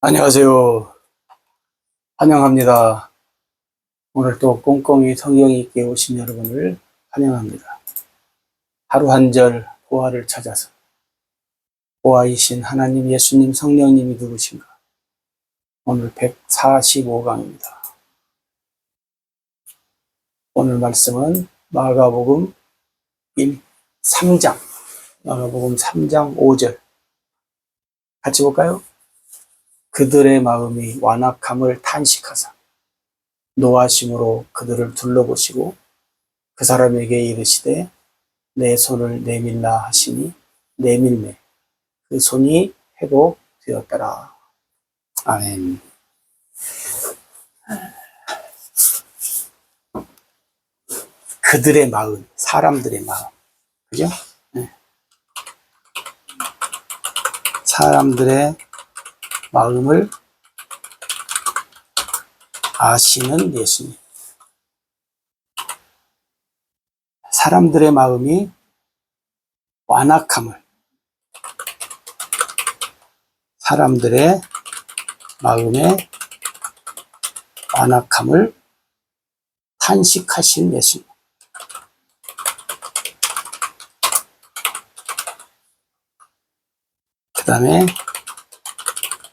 안녕하세요. 환영합니다. 오늘 또 꼼꼼히 성경 있게 오신 여러분을 환영합니다. 하루 한 절 보화를 찾아서 보화이신 하나님 예수님 성령님이 누구신가? 오늘 145강입니다. 오늘 말씀은 마가복음 3장 마가복음 3장 5절 같이 볼까요? 그들의 마음이 완악함을 탄식하사 노하심으로 그들을 둘러보시고 그 사람에게 이르시되 내 손을 내밀라 하시니 내밀매 그 손이 회복되었더라. 아멘. 그들의 마음, 사람들의 마음, 그죠? 네. 사람들의 마음을 아시는 예수님. 사람들의 마음이 완악함을, 사람들의 마음의 완악함을 탄식하신 예수님. 그 다음에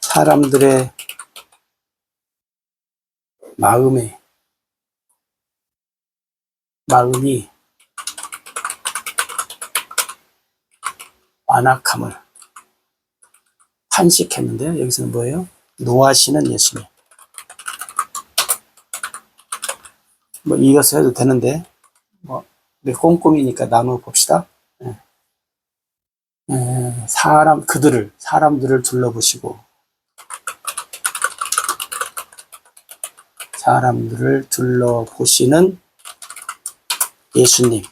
사람들의 마음이 완악함을 탄식했는데요. 여기서는 뭐예요? 노하시는 예수님. 뭐 이어서 해도 되는데 뭐 꼼꼼이니까 나눠 봅시다. 사람들을 둘러보시고 사람들을 둘러보시는 예수님.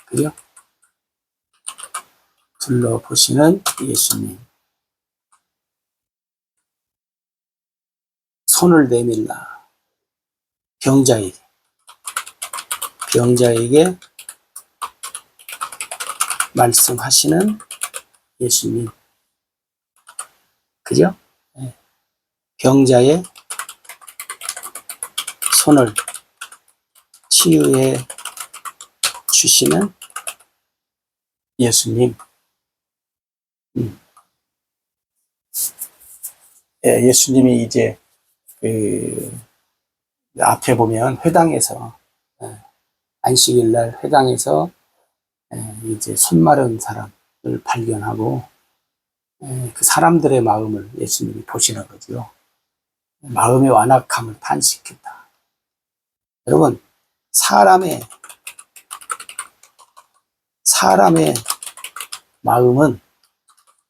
그죠? 둘러보시는 예수님. 손을 내밀라. 병자에게 말씀하시는 예수님. 그죠? 병자의 손을 치유해 주시는 예수님. 예수님이 이제 앞에 보면 회당에서 안식일 날 회당에서 이제 손 마른 사람을 발견하고 그 사람들의 마음을 예수님이 보시는 거죠. 마음의 완악함을 탄식했다. 여러분, 사람의 마음은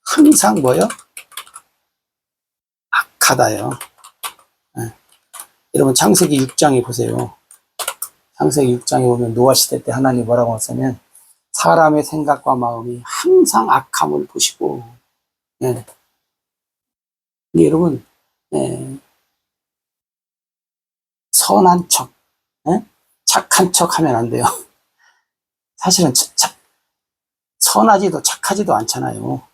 항상 뭐요? 악하다요. 여러분 창세기 6장에 보세요. 창세기 6장에 보면 노아 시대 때 하나님 뭐라고 하셨냐면 사람의 생각과 마음이 항상 악함을 보시고 근데 여러분 선한 척 착한 척 하면 안 돼요. 사실은 선하지도 착하지도 않잖아요.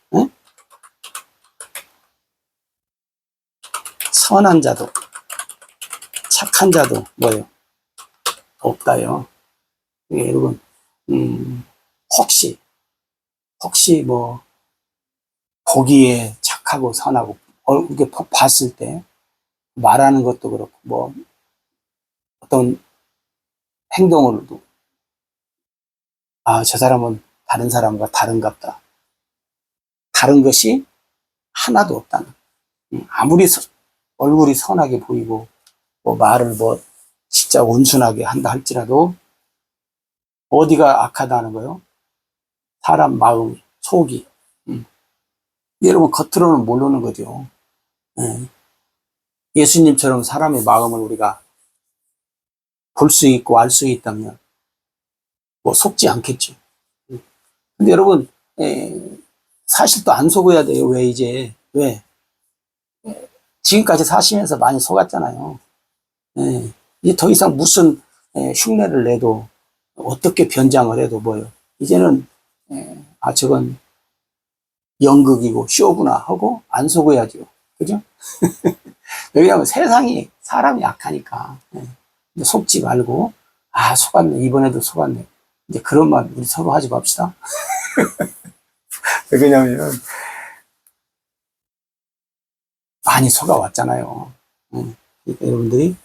선한 자도 착한 자도 뭐예요? 없다요. 여러분 혹시 뭐 보기에 착하고 선하고 이렇게 봤을 때 말하는 것도 그렇고 뭐 어떤 행동으로도 저 사람은 다른 사람과 다른갑다. 다른 것이 하나도 없다는. 아무리 얼굴이 선하게 보이고 뭐 말을 뭐 진짜 온순하게 한다 할지라도 어디가 악하다는 거요? 사람 마음, 속이. 여러분 겉으로는 모르는 거죠. 예수님처럼 사람의 마음을 우리가 볼 수 있고 알 수 있다면 뭐 속지 않겠죠. 근데 여러분 사실 또 안 속어야 돼요. 왜? 지금까지 사시면서 많이 속았잖아요. 이제 더 이상 무슨 흉내를 내도 어떻게 변장을 해도 뭐요. 이제는 저건 연극이고 쇼구나 하고 안 속아야죠. 그죠? 왜냐하면 세상이 사람이 약하니까. 예. 속지 말고, 아, 속았네. 이번에도 속았네. 이제 그런 말 우리 서로 하지 맙시다. 왜냐면 많이 속아왔잖아요. 그러니까 여러분들이.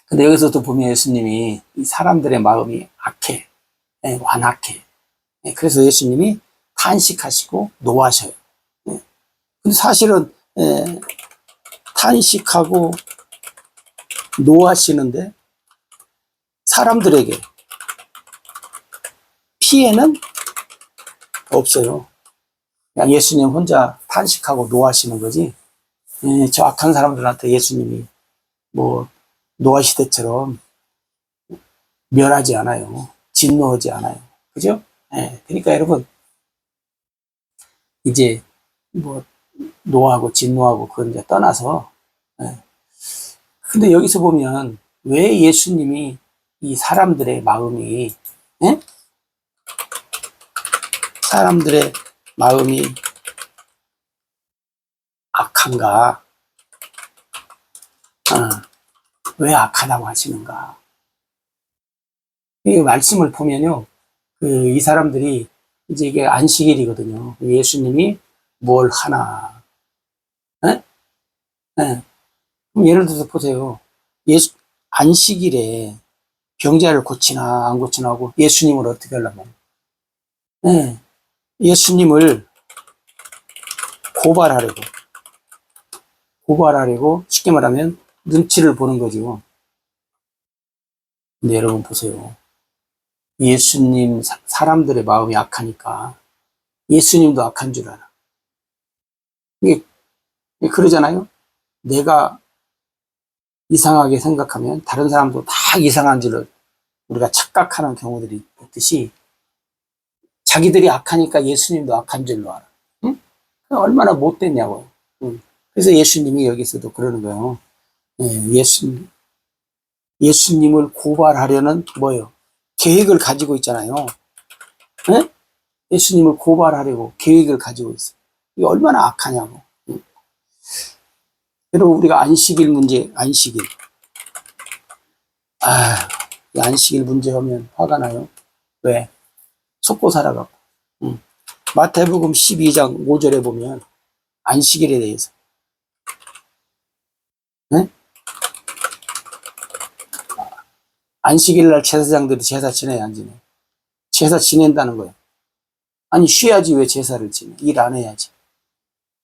근데 여기서 또 보면 예수님이 이 사람들의 마음이 악해, 예, 완악해. 예, 그래서 예수님이 탄식하시고 노하셔요. 예. 근데 사실은 탄식하고 노하시는데 사람들에게 피해는 없어요. 그냥 예수님 혼자 탄식하고 노하시는 거지. 예, 저 악한 사람들한테 예수님이 뭐 노아시대처럼 멸하지 않아요. 진노하지 않아요. 그죠? 예, 그러니까 여러분 이제 뭐 노하고 진노하고 그건 이제 떠나서, 예. 근데 여기서 보면 왜 예수님이 이 사람들의 마음이, 예? 사람들의 마음이 악한가? 왜 악하다고 하시는가? 이 말씀을 보면요, 이 사람들이 이제 이게 안식일이거든요. 예수님이 뭘 하나? 예? 예. 그럼 예를 들어서 보세요. 안식일에 병자를 고치나 안 고치나 하고 예수님을 어떻게 하려면, 예. 예수님을 고발하려고 쉽게 말하면 눈치를 보는 거죠. 근데 여러분 보세요. 예수님, 사람들의 마음이 악하니까 예수님도 악한 줄 알아. 이게 그러잖아요. 내가 이상하게 생각하면 다른 사람도 다 이상한 줄을 우리가 착각하는 경우들이 있듯이 자기들이 악하니까 예수님도 악한 줄로 알아. 응? 얼마나 못됐냐고요. 응. 그래서 예수님이 여기서도 그러는 거예요. 예, 예수님을 고발하려는 뭐예요? 계획을 가지고 있잖아요. 예? 예수님을 고발하려고 계획을 가지고 있어요. 이게 얼마나 악하냐고. 응. 여러분, 우리가 안식일 문제, 안식일. 이 안식일 문제 하면 화가 나요. 왜? 속고 살아가고. 응. 마태복음 12장 5절에 보면 안식일에 대해서. 네? 안식일 날 제사장들이 제사 지내야 안 지내? 제사 지낸다는 거예요. 아니, 쉬어야지 왜 제사를 지내? 일 안 해야지.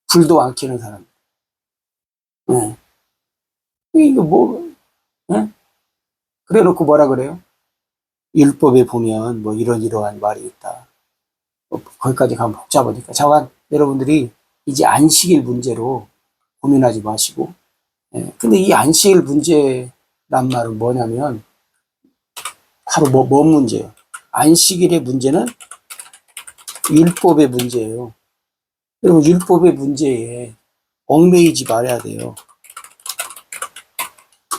불도 안 켜는 사람. 네. 이거 뭐, 네? 그래 놓고 뭐라 그래요? 율법에 보면 뭐 이러한 말이 있다. 거기까지 가면 복잡하니까. 잠깐, 여러분들이 이제 안식일 문제로 고민하지 마시고. 예. 근데 이 안식일 문제란 말은 뭐냐면, 바로 뭔 문제예요? 안식일의 문제는 율법의 문제예요. 여러분, 율법의 문제에 얽매이지 말아야 돼요.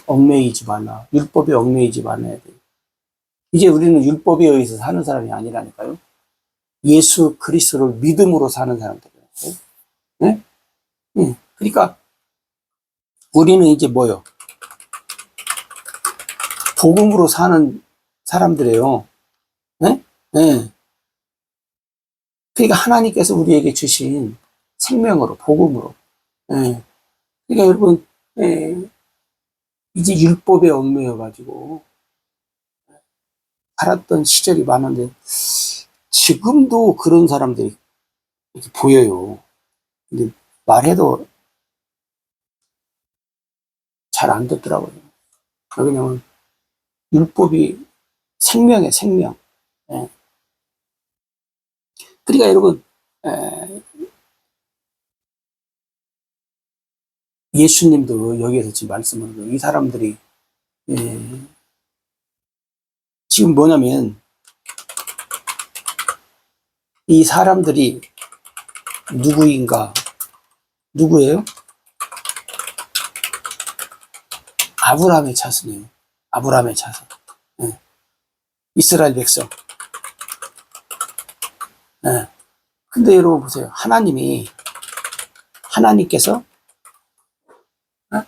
얽매이지 말라. 율법에 얽매이지 말아야 돼요. 이제 우리는 율법에 의해서 사는 사람이 아니라니까요. 예수 그리스도를 믿음으로 사는 사람들이에요. 네? 네. 그러니까 우리는 이제 뭐요? 복음으로 사는 사람들이에요. 네? 네. 그러니까 하나님께서 우리에게 주신 생명으로, 복음으로. 네. 그러니까 여러분, 네. 이제 율법에 얽매여가지고 살았던 시절이 많은데 지금도 그런 사람들이 이렇게 보여요. 근데 말해도 잘 안 듣더라고요. 왜냐면 율법이 생명이에요, 생명. 예. 그러니까 여러분, 예수님도 여기에서 지금 말씀하는 거예요. 이 사람들이, 예, 지금 뭐냐면 이 사람들이 누구인가? 누구예요? 아브라함의 자손이에요. 아브라함의 자손. 예. 이스라엘 백성. 예. 근데 여러분 보세요. 하나님께서 어?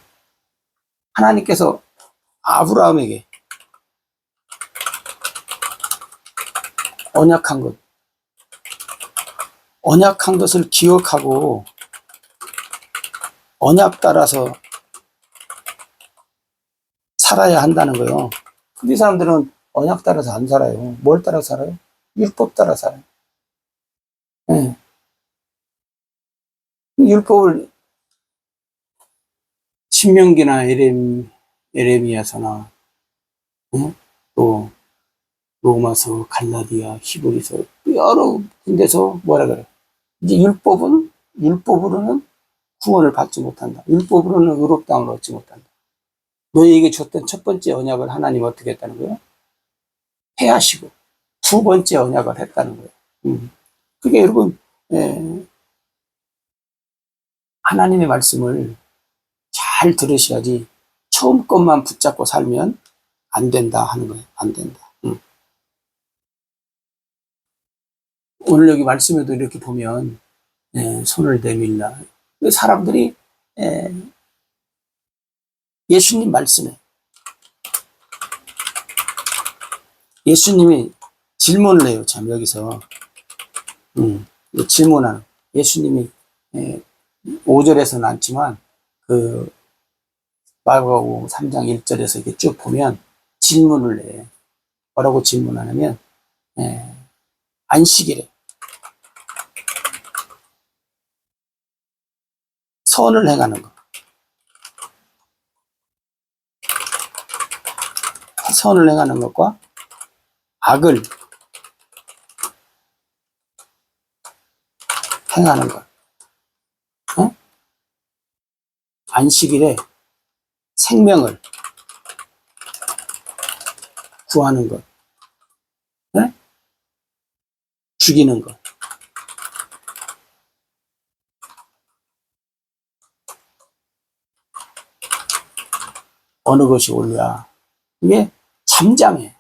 하나님께서 아브라함에게 언약한 것을 기억하고 언약 따라서 살아야 한다는 거예요. 근데 이 사람들은 언약 따라서 안 살아요. 뭘 따라 살아요? 율법 따라 살아요. 네. 율법을 신명기나 에레미야서나 또 로마서, 갈라디아, 히브리서 여러 군데서 뭐라 그래? 이제 율법으로는 구원을 받지 못한다. 율법으로는 의롭다함을 얻지 못한다. 너희에게 줬던 첫 번째 언약을 하나님 어떻게 했다는 거예요? 폐하시고 두 번째 언약을 했다는 거예요. 그게 여러분 하나님의 말씀을 잘 들으셔야지 처음 것만 붙잡고 살면 안 된다 하는 거예요. 안 된다. 오늘 여기 말씀에도 이렇게 보면 손을 내밀라. 사람들이 예수님 말씀에 예수님이 질문을 해요. 참 여기서 질문하는 예수님이 5절에서는 않지만 그 마가복음 3장 1절에서 이렇게 쭉 보면 질문을 해. 뭐라고 질문하냐면 안식일에 선을 행하는 것, 선을 행하는 것과 악을 행하는 것, 안식일에 생명을 구하는 것, 죽이는 것. 어느 것이 옳으라. 이게 잠잠해.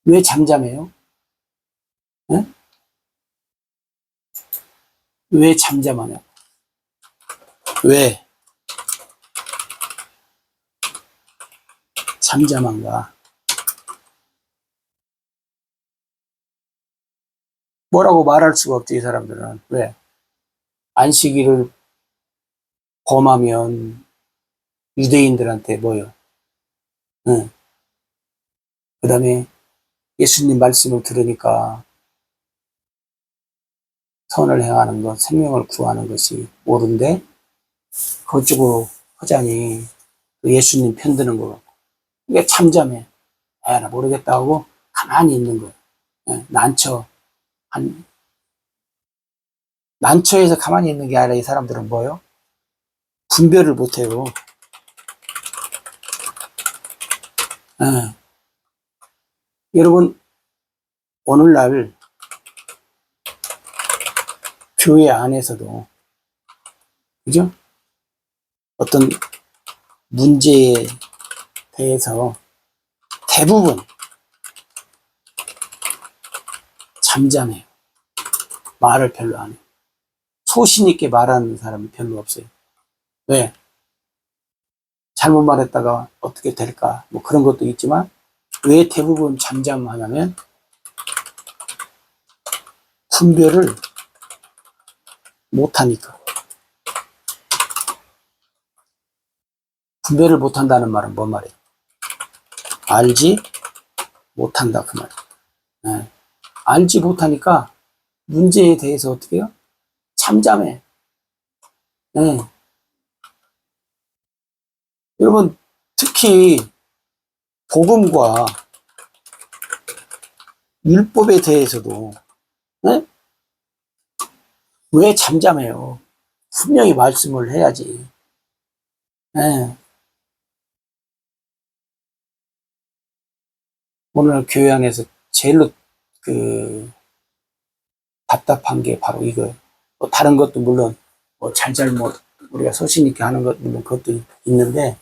왜 잠잠해요? 왜 잠잠하냐? 왜 잠잠한가? 뭐라고 말할 수가 없지, 이 사람들은. 왜? 안식일을 범하면 유대인들한테 뭐요? 그 다음에 예수님 말씀을 들으니까 선을 행하는 것, 생명을 구하는 것이 옳은데 그쪽으로 하자니 예수님 편드는 거 같고 이게 잠잠해. 나 모르겠다 하고 가만히 있는 거예요. 난처해서 가만히 있는 게 아니라 이 사람들은 뭐예요? 분별을 못해요. 여러분 오늘날 교회 안에서도 그죠? 어떤 문제에 대해서 대부분 잠잠해요. 말을 별로 안 해요. 소신 있게 말하는 사람이 별로 없어요. 왜? 잘못 말했다가 어떻게 될까? 뭐 그런 것도 있지만 왜 대부분 잠잠하냐면 분별을 못하니까. 분별을 못한다는 말은 뭔 말이에요? 알지 못한다 그 말이에요. 알지 못하니까 문제에 대해서 어떻게 해요? 잠잠해. 여러분 특히 복음과 율법에 대해서도 왜 잠잠해요? 분명히 말씀을 해야지. 오늘 교회 안에서 제일로 답답한 게 바로 이거예요. 뭐 다른 것도 물론 뭐 잘잘못 우리가 소신 있게 하는 것 물론 그것도 있는데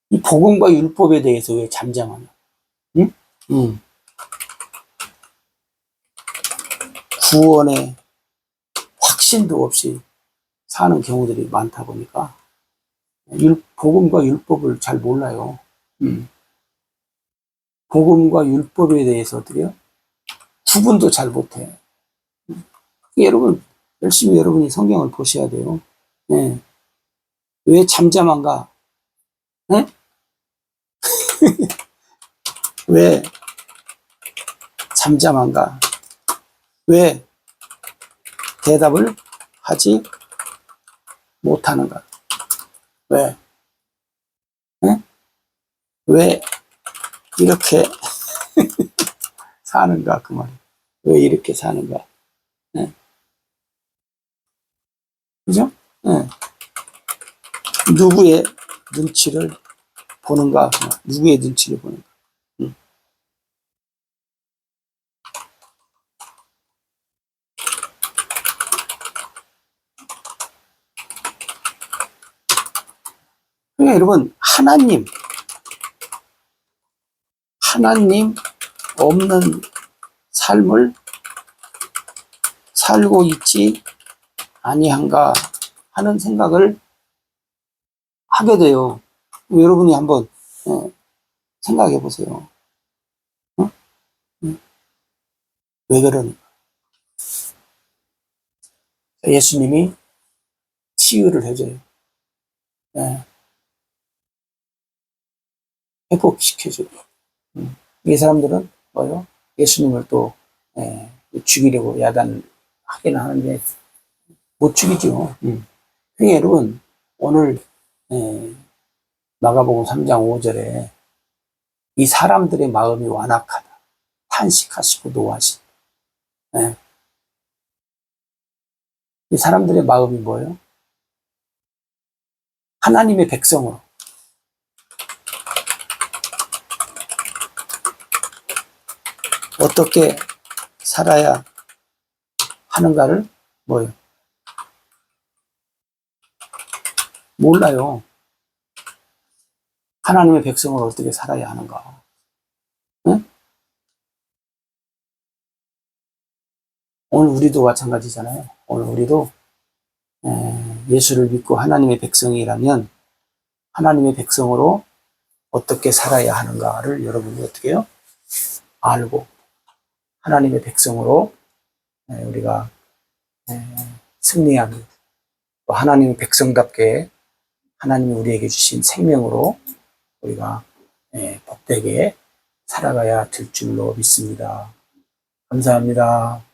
이 복음과 율법에 대해서 왜 잠잠하냐? 응? 구원의 확신도 없이 사는 경우들이 많다 보니까 복음과 율법을 잘 몰라요. 복음과 율법에 대해서 어떻게요? 구분도 잘 못해. 여러분 열심히 여러분이 성경을 보셔야 돼요. 네. 왜 잠잠한가? 네? 왜 잠잠한가? 왜 대답을 하지 못하는가? 왜? 네? 왜 이렇게 사는가? 그 말이에요. 왜 이렇게 사는가? 네. 그죠? 네. 누구의 눈치를 보는가? 누구의 눈치를 보는가? 그러니까 여러분, 하나님 없는 삶을 살고 있지 아니한가 하는 생각을 하게 돼요. 여러분이 한번 생각해 보세요. 어? 왜 그러는가? 예수님이 치유를 해줘요. 네. 회복시켜줘요. 이 사람들은 뭐요? 예수님을 또 죽이려고 야단하기는 하는데 못 죽이죠. 그러니까 여러분 오늘 마가복음 3장 5절에 이 사람들의 마음이 완악하다. 탄식하시고 노하시다. 네. 이 사람들의 마음이 뭐예요? 하나님의 백성으로 어떻게 살아야 하는가를 뭐예요? 몰라요. 하나님의 백성으로 어떻게 살아야 하는가. 응? 오늘 우리도 마찬가지잖아요. 오늘 우리도 예수를 믿고 하나님의 백성이라면 하나님의 백성으로 어떻게 살아야 하는가를 여러분이 어떻게 해요? 알고 하나님의 백성으로 우리가 승리하는 또 하나님의 백성답게 하나님이 우리에게 주신 생명으로 우리가 복되게 살아가야 될 줄로 믿습니다. 감사합니다.